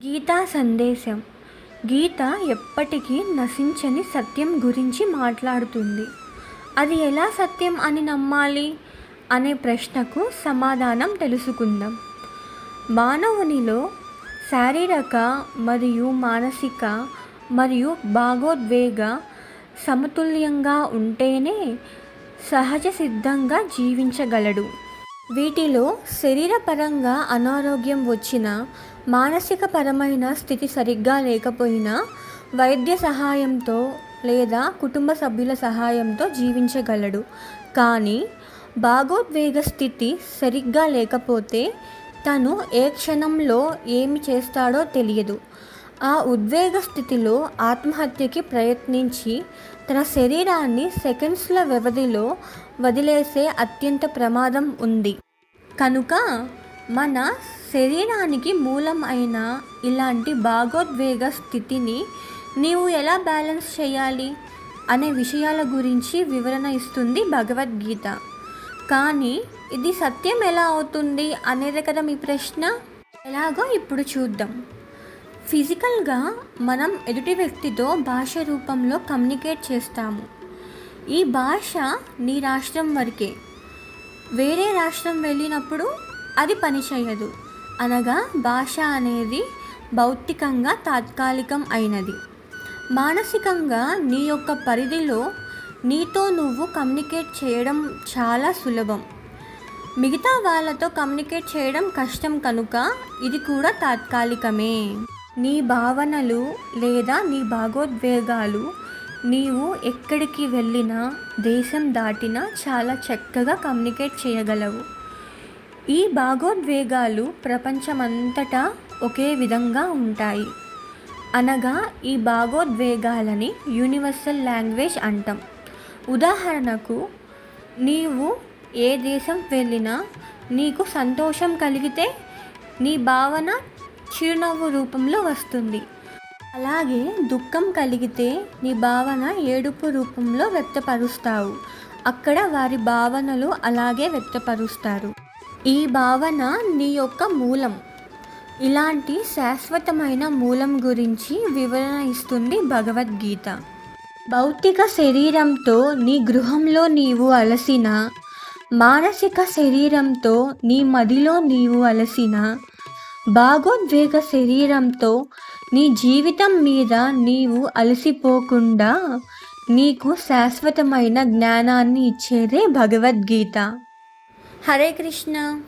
గీతా సందేశం. గీత ఎప్పటికీ నశించని సత్యం గురించి మాట్లాడుతుంది. అది ఎలా సత్యం అని నమ్మాలి అనే ప్రశ్నకు సమాధానం తెలుసుకుందాం. మానవునిలో శారీరక మరియు మానసిక మరియు భావోద్వేగ సమతుల్యంగా ఉంటేనే సహజ సిద్ధంగా జీవించగలడు. వీటిలో శరీరపరంగా అనారోగ్యం వచ్చినా, మానసిక పరమైన స్థితి సరిగ్గా లేకపోయినా వైద్య సహాయంతో లేదా కుటుంబ సభ్యుల సహాయంతో జీవించగలడు. కానీ భావోద్వేగ స్థితి సరిగ్గా లేకపోతే తను ఏ క్షణంలో ఏమి చేస్తాడో తెలియదు. ఆ ఉద్వేగ స్థితిలో ఆత్మహత్యకి ప్రయత్నించి తన శరీరాన్ని సెకండ్స్ల వ్యవధిలో వదిలేసే అత్యంత ప్రమాదం ఉంది. కనుక మన శరీరానికి మూలం అయిన ఇలాంటి భావోద్వేగ స్థితిని నీవు ఎలా బ్యాలెన్స్ చేయాలి అనే విషయాల గురించి వివరణ ఇస్తుంది భగవద్గీత. కానీ ఇది సత్యం ఎలా అవుతుంది అనేది కదా మీ ప్రశ్న. ఎలాగో ఇప్పుడు చూద్దాం. ఫిజికల్గా మనం ఎదుటి వ్యక్తితో భాష రూపంలో కమ్యూనికేట్ చేస్తాము. ఈ భాష నీ రాష్ట్రం వరకే. వేరే రాష్ట్రం వెళ్ళినప్పుడు అది పనిచేయదు. అనగా భాష అనేది భౌతికంగా తాత్కాలికం అయినది. మానసికంగా నీ యొక్క పరిధిలో నీతో నువ్వు కమ్యూనికేట్ చేయడం చాలా సులభం. మిగతా వాళ్ళతో కమ్యూనికేట్ చేయడం కష్టం కనుక ఇది కూడా తాత్కాలికమే. నీ భావనలు లేదా నీ భావోద్వేగాలు నీవు ఎక్కడికి వెళ్ళినా, దేశం దాటినా చాలా చక్కగా కమ్యూనికేట్ చేయగలవు. ఈ భావోద్వేగాలు ప్రపంచమంతటా ఒకే విధంగా ఉంటాయి. అనగా ఈ భావోద్వేగాలని యూనివర్సల్ లాంగ్వేజ్ అంటాం. ఉదాహరణకు, నీవు ఏ దేశం వెళ్ళినా నీకు సంతోషం కలిగితే నీ భావన చిరునవ్వు రూపంలో వస్తుంది. అలాగే దుఃఖం కలిగితే నీ భావన ఏడుపు రూపంలో వ్యక్తపరుస్తావు. అక్కడ వారి భావనలు అలాగే వ్యక్తపరుస్తారు. ఈ భావన నీ యొక్క మూలం. ఇలాంటి శాశ్వతమైన మూలం గురించి వివరణ ఇస్తుంది భగవద్గీత. భౌతిక శరీరంతో నీ గృహంలో నీవు అలసిన, మానసిక శరీరంతో నీ మదిలో నీవు అలసిన, భావోద్వేగ శరీరంతో నీ జీవితం మీద నీవు అలసిపోకుండా నీకు శాశ్వతమైన జ్ఞానాన్ని ఇచ్చేదే భగవద్గీత. హరే కృష్ణ.